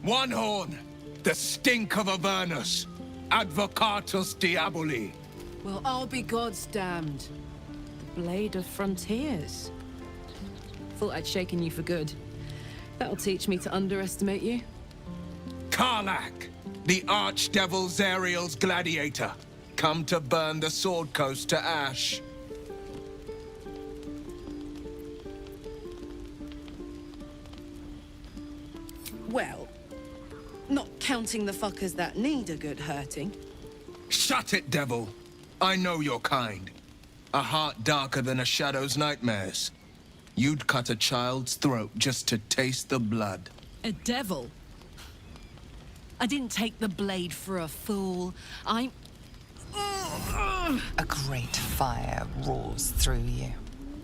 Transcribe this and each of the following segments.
One horn, the stink of Avernus, advocatus diaboli. Well, I'll be God's damned. The Blade of Frontiers. Thought I'd shaken you for good. That'll teach me to underestimate you. Karlach, the archdevil Zariel's gladiator, come to burn the Sword Coast to ash. Well, not counting the fuckers that need a good hurting. Shut it, devil. I know your kind. A heart darker than a shadow's nightmares. You'd cut a child's throat just to taste the blood. A devil? I didn't take the blade for a fool. I'm... A great fire roars through you.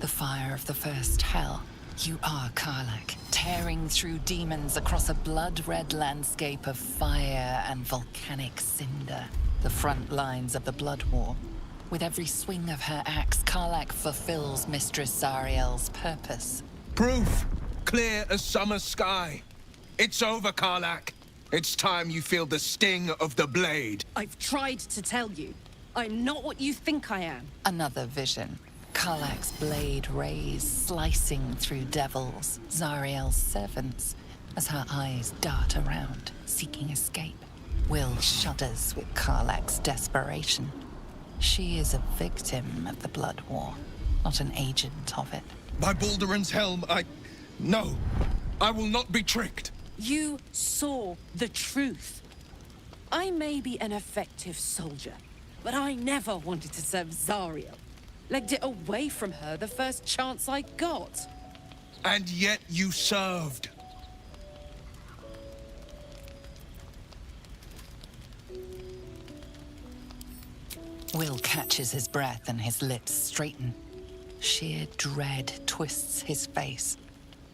The fire of the first hell. You are Karlach, tearing through demons across a blood-red landscape of fire and volcanic cinder. The front lines of the Blood War. With every swing of her axe, Karlach fulfills Mistress Zariel's purpose. Proof! Clear as summer sky. It's over, Karlach. It's time you feel the sting of the blade. I've tried to tell you. I'm not what you think I am. Another vision. Karlach's blade rays slicing through devils, Zariel's servants, as her eyes dart around, seeking escape. Will shudders with Karlach's desperation. She is a victim of the Blood War, not an agent of it. By Baldur's helm, No, I will not be tricked. You saw the truth. I may be an effective soldier, but I never wanted to serve Zariel. Legged it away from her the first chance I got. And yet you served. Will catches his breath and his lips straighten. Sheer dread twists his face.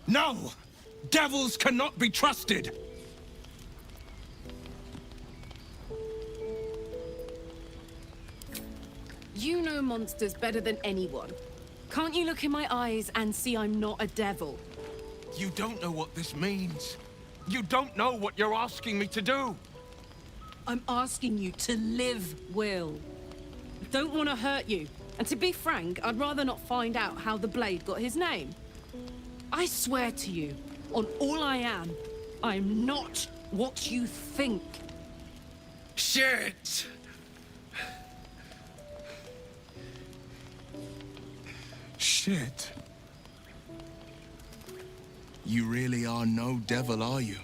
No! Devils cannot be trusted! You know monsters better than anyone. Can't you look in my eyes and see I'm not a devil? You don't know what this means. You don't know what you're asking me to do. I'm asking you to live, Will. I don't want to hurt you. And to be frank, I'd rather not find out how the Blade got his name. I swear to you, on all I am, I'm not what you think. Shit! Shit. You really are no devil, are you?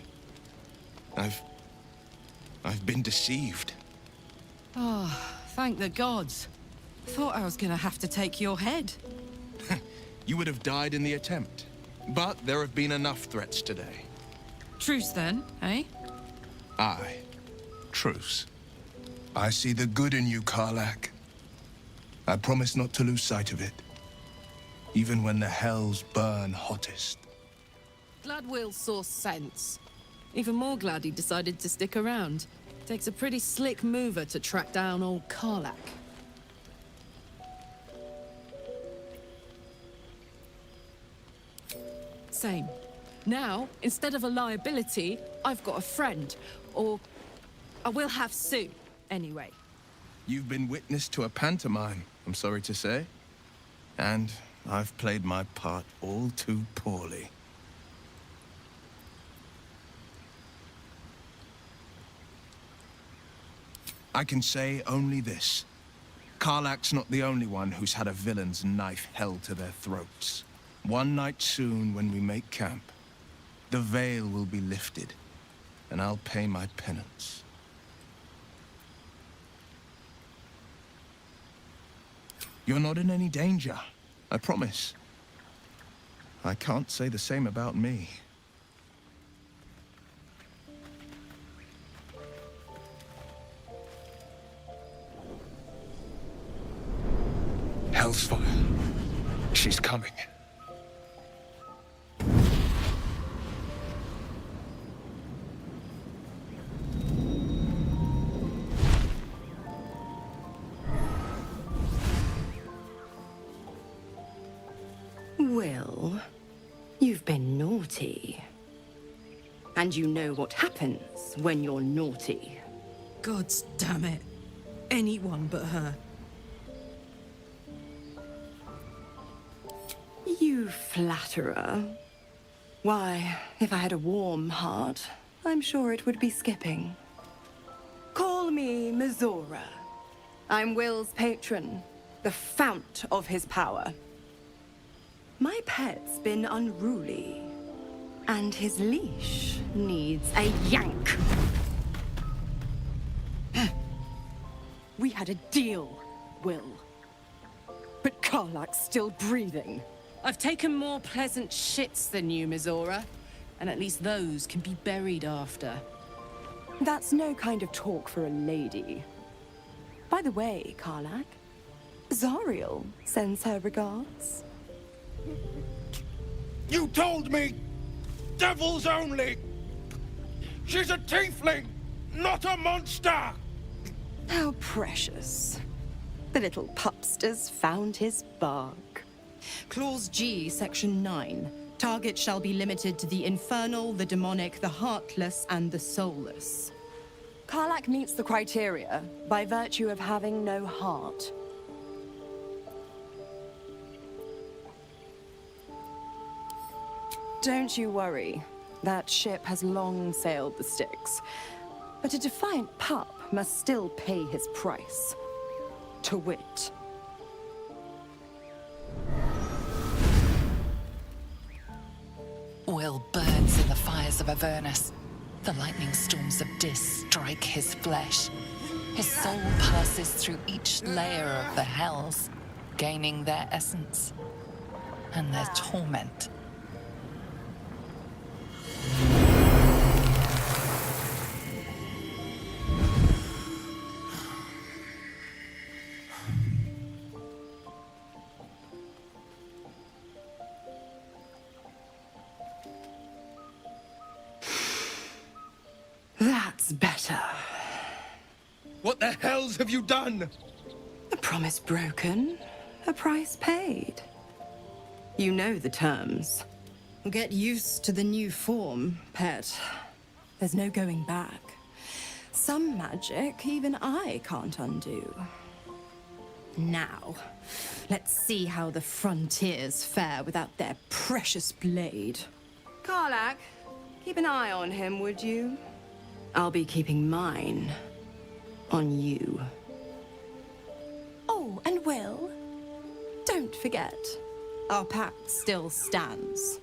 I've been deceived. Oh, thank the gods. Thought I was gonna have to take your head. You would have died in the attempt. But there have been enough threats today. Truce then, eh? Aye. Truce. I see the good in you, Karlach. I promise not to lose sight of it. Even when the hells burn hottest. Glad Will saw sense. Even more glad he decided to stick around. Takes a pretty slick mover to track down old Karlach. Same. Now, instead of a liability, I've got a friend. Or I will have soon, anyway. You've been witness to a pantomime, I'm sorry to say. And I've played my part all too poorly. I can say only this. Karlach's not the only one who's had a villain's knife held to their throats. One night soon, when we make camp, the veil will be lifted, and I'll pay my penance. You're not in any danger, I promise. I can't say the same about me. Hellsfire. She's coming. Will, you've been naughty. And you know what happens when you're naughty. God's damn it. Anyone but her. You flatterer. Why, if I had a warm heart, I'm sure it would be skipping. Call me Mizora. I'm Will's patron, the fount of his power. My pet's been unruly, and his leash needs a yank. We had a deal, Will. But Karlach's still breathing. I've taken more pleasant shits than you, Mizora. And at least those can be buried after. That's no kind of talk for a lady. By the way, Karlach, Zariel sends her regards. You told me! Devils only! She's a tiefling, not a monster! How precious. The little pupster's found his bark. Clause G, Section 9. Target shall be limited to the infernal, the demonic, the heartless, and the soulless. Karlach meets the criteria by virtue of having no heart. Don't you worry. That ship has long sailed the Styx. But a defiant pup must still pay his price. To wit. Will burns in the fires of Avernus. The lightning storms of Dis strike his flesh. His soul passes through each layer of the hells, gaining their essence and their torment. That's better. What the hells have you done? A promise broken, a price paid. You know the terms. Get used to the new form, pet. There's no going back. Some magic even I can't undo. Now, let's see how the frontiers fare without their precious blade. Karlach, keep an eye on him, would you? I'll be keeping mine on you. Oh, and Will, don't forget, our pact still stands.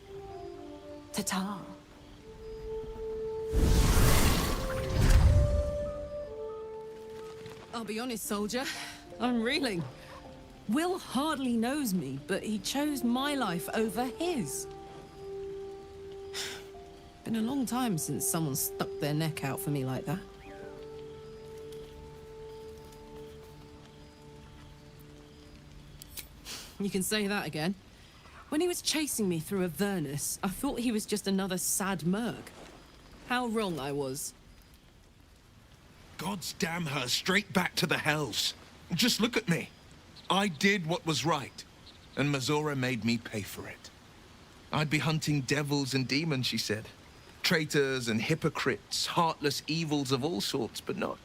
Ta-ta. I'll be honest, soldier. I'm reeling. Will hardly knows me, but he chose my life over his. Been a long time since someone stuck their neck out for me like that. You can say that again. When he was chasing me through Avernus, I thought he was just another sad merc. How wrong I was. God's damn her, straight back to the hells. Just look at me. I did what was right, and Mizora made me pay for it. I'd be hunting devils and demons, she said. Traitors and hypocrites, heartless evils of all sorts, but not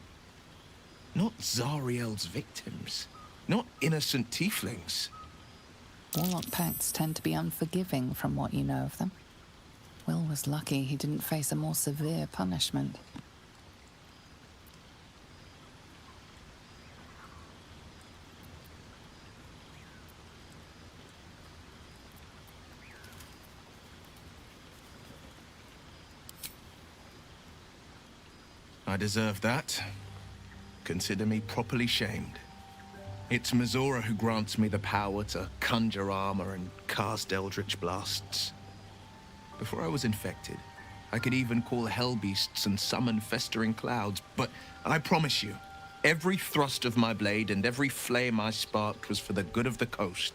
Zariel's victims. Not innocent tieflings. Warlock pacts tend to be unforgiving from what you know of them. Will was lucky he didn't face a more severe punishment. I deserve that. Consider me properly shamed. It's Mizora who grants me the power to conjure armor and cast eldritch blasts. Before I was infected, I could even call hell beasts and summon festering clouds, but I promise you, every thrust of my blade and every flame I sparked was for the good of the coast.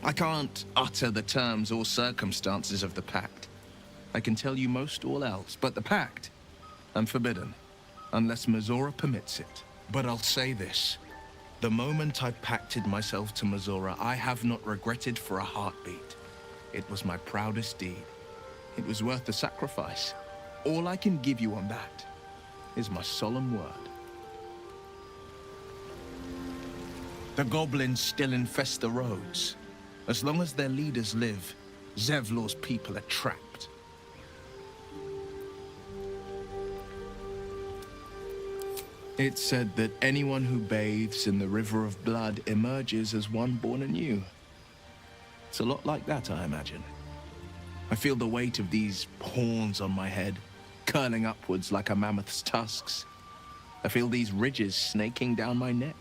I can't utter the terms or circumstances of the pact. I can tell you most all else, but the pact, I'm forbidden, unless Mizora permits it. But I'll say this. The moment I pacted myself to Mizora, I have not regretted for a heartbeat. It was my proudest deed. It was worth the sacrifice. All I can give you on that is my solemn word. The goblins still infest the roads. As long as their leaders live, Zevlor's people are trapped. It's said that anyone who bathes in the river of blood emerges as one born anew. It's a lot like that, I imagine. I feel the weight of these horns on my head, curling upwards like a mammoth's tusks. I feel these ridges snaking down my neck,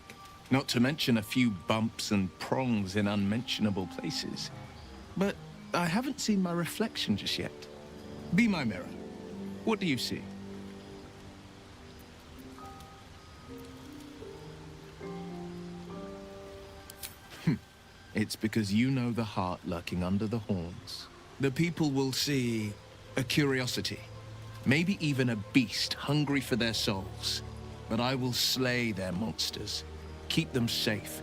not to mention a few bumps and prongs in unmentionable places. But I haven't seen my reflection just yet. Be my mirror. What do you see? It's because you know the heart lurking under the horns. The people will see a curiosity, maybe even a beast hungry for their souls. But I will slay their monsters, keep them safe,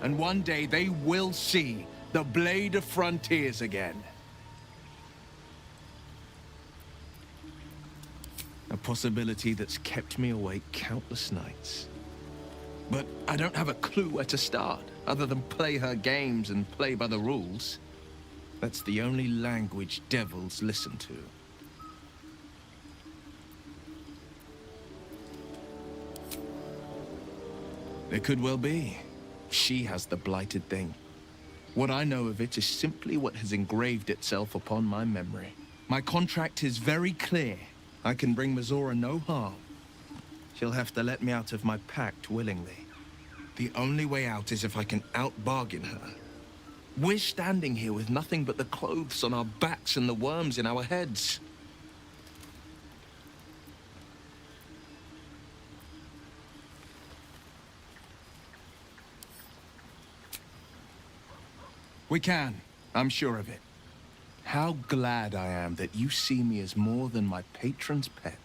and one day they will see the Blade of Frontiers again. A possibility that's kept me awake countless nights. But I don't have a clue where to start, other than play her games and play by the rules. That's the only language devils listen to. It could well be. She has the blighted thing. What I know of it is simply what has engraved itself upon my memory. My contract is very clear. I can bring Mizora no harm. She'll have to let me out of my pact willingly. The only way out is if I can out-bargain her. We're standing here with nothing but the clothes on our backs and the worms in our heads. We can. I'm sure of it. How glad I am that you see me as more than my patron's pet.